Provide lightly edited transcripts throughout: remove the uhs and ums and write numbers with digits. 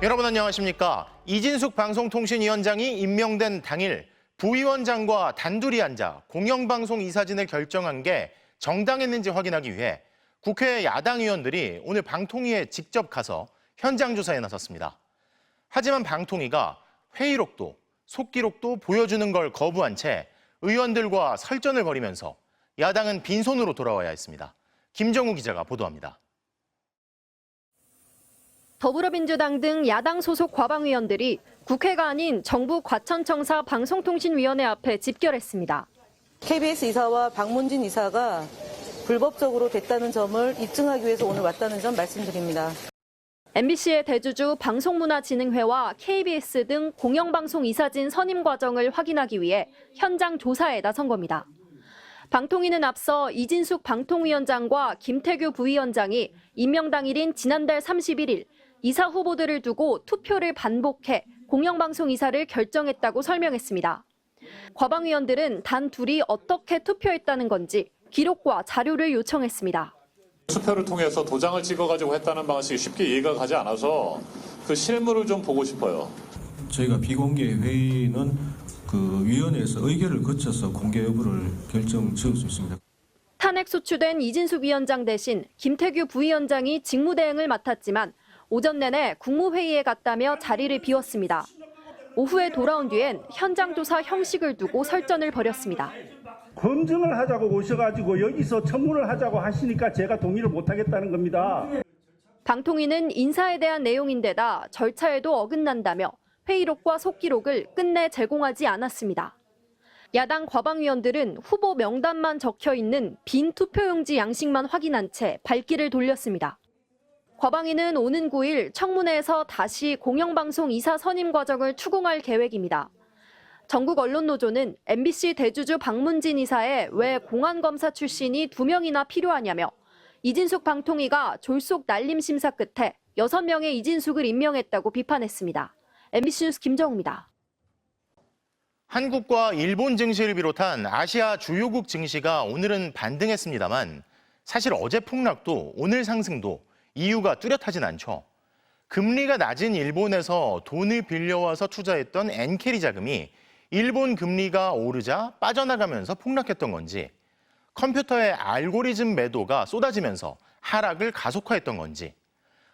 여러분 안녕하십니까? 이진숙 방송통신위원장이 임명된 당일 부위원장과 단둘이 앉아 공영방송 이사진을 결정한 게 정당했는지 확인하기 위해 국회 야당 의원들이 오늘 방통위에 직접 가서 현장 조사에 나섰습니다. 하지만 방통위가 회의록도 속기록도 보여주는 걸 거부한 채 의원들과 설전을 벌이면서 야당은 빈손으로 돌아와야 했습니다. 김정우 기자가 보도합니다. 더불어민주당 등 야당 소속 과방위원들이 국회가 아닌 정부 과천청사 방송통신위원회 앞에 집결했습니다. KBS 이사와 박문진 이사가 불법적으로 됐다는 점을 입증하기 위해서 오늘 왔다는 점 말씀드립니다. MBC의 대주주 방송문화진흥회와 KBS 등 공영방송 이사진 선임 과정을 확인하기 위해 현장 조사에 나선 겁니다. 방통위는 앞서 이진숙 방통위원장과 김태규 부위원장이 임명 당일인 지난달 31일 이사 후보들을 두고 투표를 반복해 공영방송 이사를 결정했다고 설명했습니다. 과방위원들은 단 둘이 어떻게 투표했다는 건지 기록과 자료를 요청했습니다. 투표를 통해서 도장을 찍어가지고 했다는 방식이 쉽게 이해가 가지 않아서 그 실물을 좀 보고 싶어요. 저희가 비공개 회의는 그 위원회에서 의결을 거쳐서 공개 여부를 결정 지을 수 있습니다. 탄핵 소추된 이진숙 위원장 대신 김태규 부위원장이 직무대행을 맡았지만 오전 내내 국무회의에 갔다며 자리를 비웠습니다. 오후에 돌아온 뒤엔 현장 조사 형식을 두고 설전을 벌였습니다. 검증을 하자고 오셔가지고 여기서 청문을 하자고 하시니까 제가 동의를 못하겠다는 겁니다. 방통위는 인사에 대한 내용인데다 절차에도 어긋난다며 회의록과 속기록을 끝내 제공하지 않았습니다. 야당 과방위원들은 후보 명단만 적혀 있는 빈 투표용지 양식만 확인한 채 발길을 돌렸습니다. 과방위는 오는 9일 청문회에서 다시 공영방송 이사 선임 과정을 추궁할 계획입니다. 전국언론노조는 MBC 대주주 박문진 이사에 왜 공안검사 출신이 2명이나 필요하냐며 이진숙 방통위가 졸속 날림 심사 끝에 6명의 이진숙을 임명했다고 비판했습니다. MBC 뉴스 김정우입니다. 한국과 일본 증시를 비롯한 아시아 주요국 증시가 오늘은 반등했습니다만 사실 어제 폭락도 오늘 상승도 이유가 뚜렷하진 않죠. 금리가 낮은 일본에서 돈을 빌려와서 투자했던 엔캐리 자금이 일본 금리가 오르자 빠져나가면서 폭락했던 건지, 컴퓨터의 알고리즘 매도가 쏟아지면서 하락을 가속화했던 건지,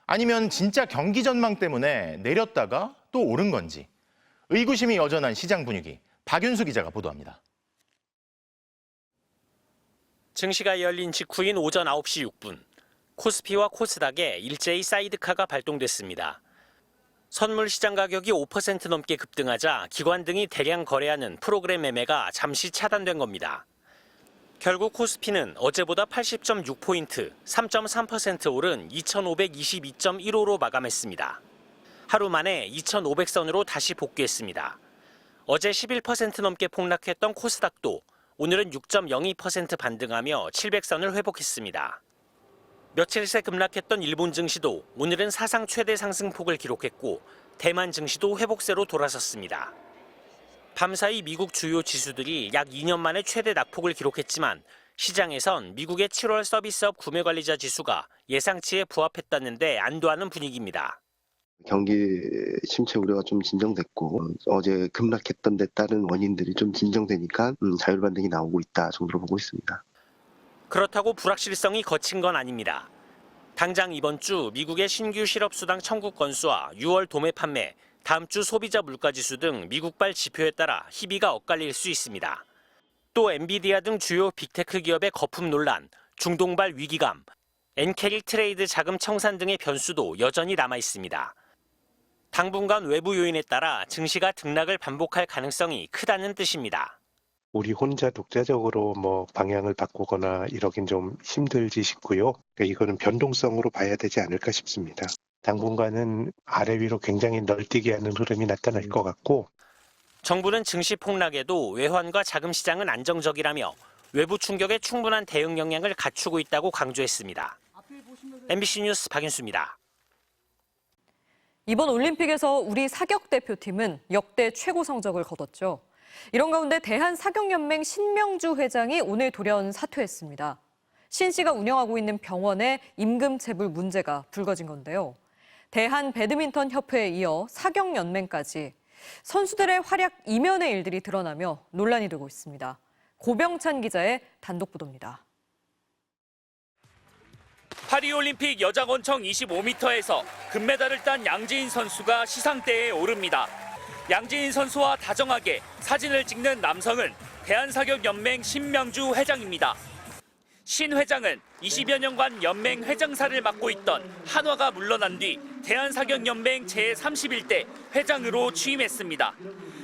아니면 진짜 경기 전망 때문에 내렸다가 또 오른 건지, 의구심이 여전한 시장 분위기, 박윤수 기자가 보도합니다. 증시가 열린 직후인 오전 9시 6분, 코스피와 코스닥에 일제히 사이드카가 발동됐습니다. 선물 시장 가격이 5% 넘게 급등하자 기관 등이 대량 거래하는 프로그램 매매가 잠시 차단된 겁니다. 결국 코스피는 어제보다 80.6포인트, 3.3% 오른 2522.15로 마감했습니다. 하루 만에 2500선으로 다시 복귀했습니다. 어제 11% 넘게 폭락했던 코스닥도 오늘은 6.02% 반등하며 700선을 회복했습니다. 며칠 새 급락했던 일본 증시도 오늘은 사상 최대 상승폭을 기록했고 대만 증시도 회복세로 돌아섰습니다. 밤사이 미국 주요 지수들이 약 2년 만에 최대 낙폭을 기록했지만 시장에선 미국의 7월 서비스업 구매관리자 지수가 예상치에 부합했다는데 안도하는 분위기입니다. 경기 침체 우려가 좀 진정됐고 어제 급락했던 데 따른 원인들이 좀 진정되니까 자율 반등이 나오고 있다 정도로 보고 있습니다. 그렇다고 불확실성이 거친 건 아닙니다. 당장 이번 주 미국의 신규 실업수당 청구 건수와 6월 도매 판매, 다음 주 소비자 물가지수 등 미국발 지표에 따라 희비가 엇갈릴 수 있습니다. 또 엔비디아 등 주요 빅테크 기업의 거품 논란, 중동발 위기감, 엔캐리 트레이드 자금 청산 등의 변수도 여전히 남아 있습니다. 당분간 외부 요인에 따라 증시가 등락을 반복할 가능성이 크다는 뜻입니다. 우리 혼자 독자적으로 방향을 바꾸거나 이러긴 좀 힘들지 싶고요. 그러니까 이거는 변동성으로 봐야 되지 않을까 싶습니다. 당분간은 아래 위로 굉장히 널뛰게 하는 흐름이 나타날 것 같고. 정부는 증시 폭락에도 외환과 자금 시장은 안정적이라며 외부 충격에 충분한 대응 역량을 갖추고 있다고 강조했습니다. MBC 뉴스 박윤수입니다. 이번 올림픽에서 우리 사격 대표팀은 역대 최고 성적을 거뒀죠. 이런 가운데 대한사격연맹 신명주 회장이 오늘 돌연 사퇴했습니다. 신 씨가 운영하고 있는 병원에 임금 체불 문제가 불거진 건데요. 대한배드민턴협회에 이어 사경연맹까지 선수들의 활약 이면의 일들이 드러나며 논란이 되고 있습니다. 고병찬 기자의 단독 보도입니다. 파리올림픽 여자권총 25m에서 금메달을 딴 양지인 선수가 시상대에 오릅니다. 양지인 선수와 다정하게 사진을 찍는 남성은 대한사격연맹 신명주 회장입니다. 신 회장은 20여 년간 연맹 회장사를 맡고 있던 한화가 물러난 뒤 대한사격연맹 제31대 회장으로 취임했습니다.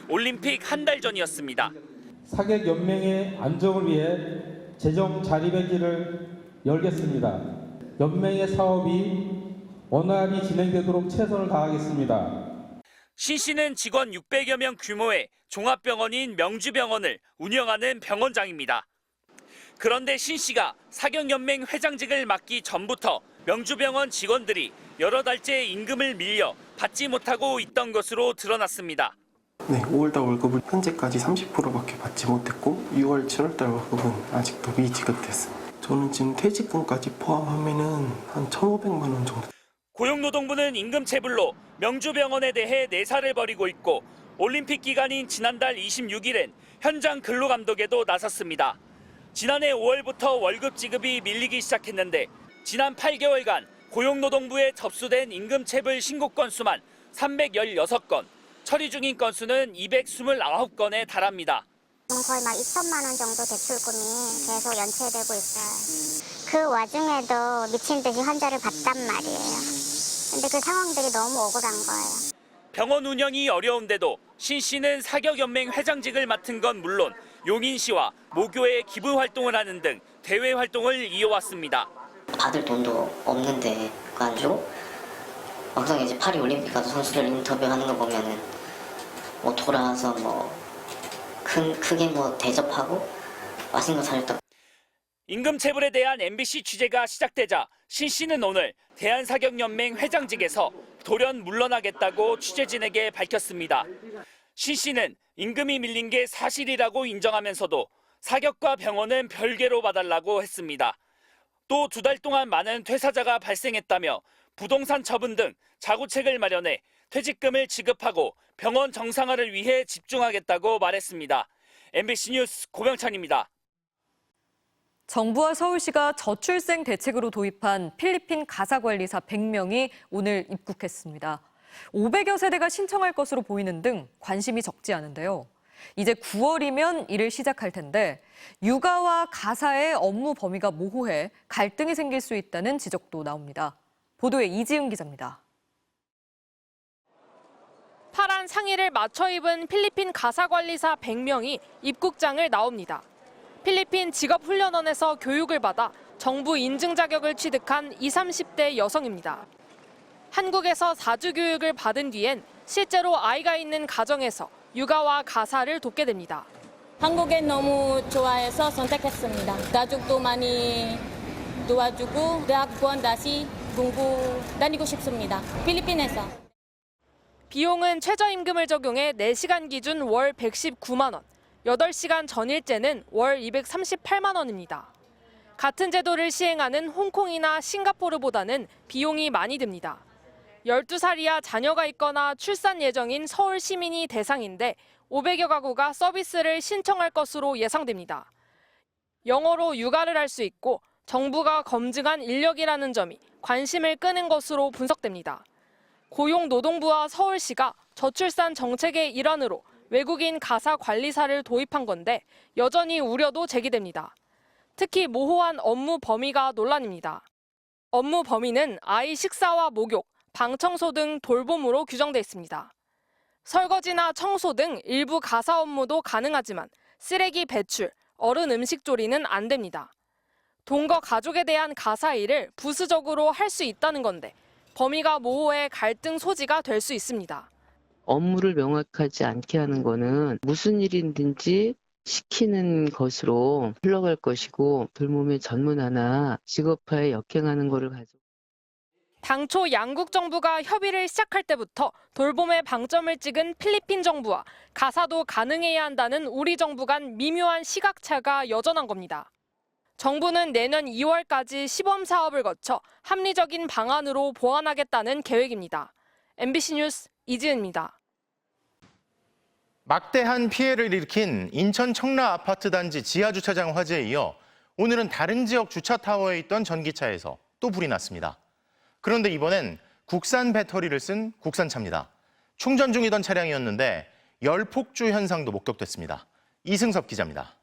올림픽 한 달 전이었습니다. 사격연맹의 안정을 위해 재정 자립의 길을 열겠습니다. 연맹의 사업이 원활히 진행되도록 최선을 다하겠습니다. 신 씨는 직원 600여 명 규모의 종합병원인 명주병원을 운영하는 병원장입니다. 그런데 신 씨가 사격연맹 회장직을 맡기 전부터 명주병원 직원들이 여러 달째 임금을 밀려 받지 못하고 있던 것으로 드러났습니다. 네, 5월달 월급을 현재까지 30%밖에 받지 못했고 6월, 7월달 월급은 아직도 미지급됐습니다. 저는 지금 퇴직금까지 포함하면은 한 1,500만 원 정도. 고용노동부는 임금체불로 명주병원에 대해 내사를 벌이고 있고 올림픽 기간인 지난달 26일엔 현장 근로감독에도 나섰습니다. 지난해 5월부터 월급 지급이 밀리기 시작했는데 지난 8개월간 고용노동부에 접수된 임금체불 신고 건수만 316건, 처리 중인 건수는 229건에 달합니다. 거의 막 2천만 원 정도 대출금이 계속 연체되고 있어요. 그 와중에도 미친 듯이 환자를 봤단 말이에요. 근데 그 상황들이 너무 억울한 거예요. 병원 운영이 어려운데도 신 씨는 사격연맹 회장직을 맡은 건 물론 용인시와 모교에 기부 활동을 하는 등 대외 활동을 이어왔습니다. 받을 돈도 없는데 그거 안 주고 막상 이제 파리 올림픽 가서 선수들 인터뷰하는 거 보면은 뭐 돌아와서 뭐 크게 뭐 대접하고 맛있는 거 사줬다. 임금체불에 대한 MBC 취재가 시작되자 신 씨는 오늘 대한사격연맹 회장직에서 돌연 물러나겠다고 취재진에게 밝혔습니다. 신 씨는 임금이 밀린 게 사실이라고 인정하면서도 사격과 병원은 별개로 봐달라고 했습니다. 또 2달 동안 많은 퇴사자가 발생했다며 부동산 처분 등 자구책을 마련해 퇴직금을 지급하고 병원 정상화를 위해 집중하겠다고 말했습니다. MBC 뉴스 고병찬입니다. 정부와 서울시가 저출생 대책으로 도입한 필리핀 가사관리사 100명이 오늘 입국했습니다. 500여 세대가 신청할 것으로 보이는 등 관심이 적지 않은데요. 이제 9월이면 일을 시작할 텐데 육아와 가사의 업무 범위가 모호해 갈등이 생길 수 있다는 지적도 나옵니다. 보도에 이지은 기자입니다. 파란 상의를 맞춰 입은 필리핀 가사관리사 100명이 입국장을 나옵니다. 필리핀 직업훈련원에서 교육을 받아 정부 인증 자격을 취득한 20, 30대 여성입니다. 한국에서 4주 교육을 받은 뒤엔 실제로 아이가 있는 가정에서 육아와 가사를 돕게 됩니다. 한국에 너무 좋아해서 선택했습니다. 가족도 많이 도와주고 대학원 다시 공부 다니고 싶습니다. 필리핀에서. 비용은 최저임금을 적용해 4시간 기준 월 119만 원, 8시간 전일제는 월 238만 원입니다. 같은 제도를 시행하는 홍콩이나 싱가포르보다는 비용이 많이 듭니다. 12살 이하 자녀가 있거나 출산 예정인 서울 시민이 대상인데 500여 가구가 서비스를 신청할 것으로 예상됩니다. 영어로 육아를 할 수 있고 정부가 검증한 인력이라는 점이 관심을 끄는 것으로 분석됩니다. 고용노동부와 서울시가 저출산 정책의 일환으로 외국인 가사 관리사를 도입한 건데 여전히 우려도 제기됩니다. 특히 모호한 업무 범위가 논란입니다. 업무 범위는 아이 식사와 목욕, 방 청소 등 돌봄으로 규정돼 있습니다. 설거지나 청소 등 일부 가사 업무도 가능하지만 쓰레기 배출, 어른 음식 조리는 안 됩니다. 동거 가족에 대한 가사 일을 부수적으로 할 수 있다는 건데 범위가 모호해 갈등 소지가 될 수 있습니다. 업무를 명확하지 않게 하는 거는 무슨 일이든지 시키는 것으로 흘러갈 것이고 돌봄의 전문화나 직업화에 역행하는 것을 가지고 당초 양국 정부가 협의를 시작할 때부터 돌봄에 방점을 찍은 필리핀 정부와 가사도 가능해야 한다는 우리 정부 간 미묘한 시각차가 여전한 겁니다. 정부는 내년 2월까지 시범 사업을 거쳐 합리적인 방안으로 보완하겠다는 계획입니다. MBC 뉴스 이지은입니다. 막대한 피해를 일으킨 인천 청라 아파트 단지 지하주차장 화재에 이어 오늘은 다른 지역 주차타워에 있던 전기차에서 또 불이 났습니다. 그런데 이번엔 국산 배터리를 쓴 국산차입니다. 충전 중이던 차량이었는데 열폭주 현상도 목격됐습니다. 이승섭 기자입니다.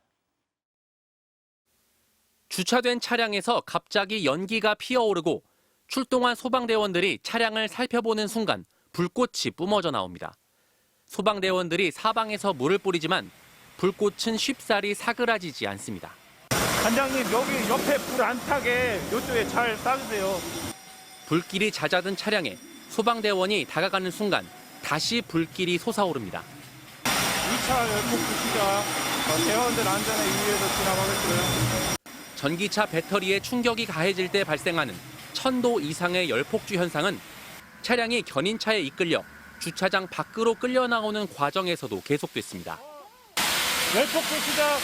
주차된 차량에서 갑자기 연기가 피어오르고 출동한 소방대원들이 차량을 살펴보는 순간 불꽃이 뿜어져 나옵니다. 소방대원들이 사방에서 물을 뿌리지만 불꽃은 쉽사리 사그라지지 않습니다. 단장님, 여기 옆에 불 안 타게 이쪽에 잘 쏴주세요. 불길이 잦아든 차량에 소방대원이 다가가는 순간 다시 불길이 솟아오릅니다. 2차 열폭주 시작. 대원들 안전에 유의해서 진압하겠고요. 전기차 배터리에 충격이 가해질 때 발생하는 1000도 이상의 열폭주 현상은 차량이 견인차에 이끌려 주차장 밖으로 끌려 나오는 과정에서도 계속됐습니다. 열폭주 시작.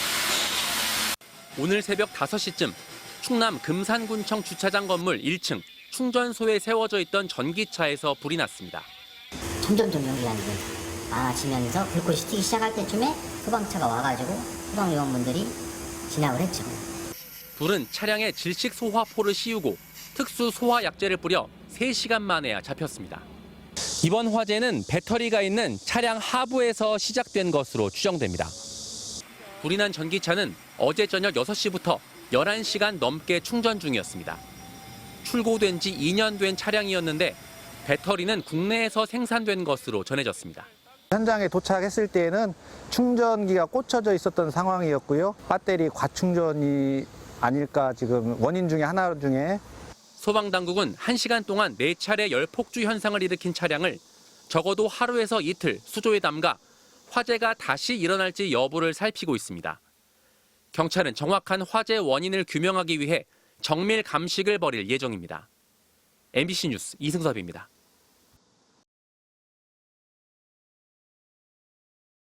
오늘 새벽 5시쯤 충남 금산군청 주차장 건물 1층 충전소에 세워져 있던 전기차에서 불이 났습니다. 점점 연기가 많아지면서 불꽃이 튀기 시작할 때쯤에 소방차가 와가지고 소방요원분들이 진압을 했죠. 불은 차량에 질식 소화포를 씌우고 특수 소화 약재를 뿌려 3시간 만에야 잡혔습니다. 이번 화재는 배터리가 있는 차량 하부에서 시작된 것으로 추정됩니다. 불이 난 전기차는 어제 저녁 6시부터 11시간 넘게 충전 중이었습니다. 출고된 지 2년 된 차량이었는데 배터리는 국내에서 생산된 것으로 전해졌습니다. 현장에 도착했을 때에는 충전기가 꽂혀져 있었던 상황이었고요. 배터리 과충전이 아닐까 지금 원인 중에 하나 중에. 소방당국은 1시간 동안 4차례 열폭주 현상을 일으킨 차량을 적어도 하루에서 이틀 수조에 담가 화재가 다시 일어날지 여부를 살피고 있습니다. 경찰은 정확한 화재 원인을 규명하기 위해 정밀 감식을 벌일 예정입니다. MBC 뉴스 이승섭입니다.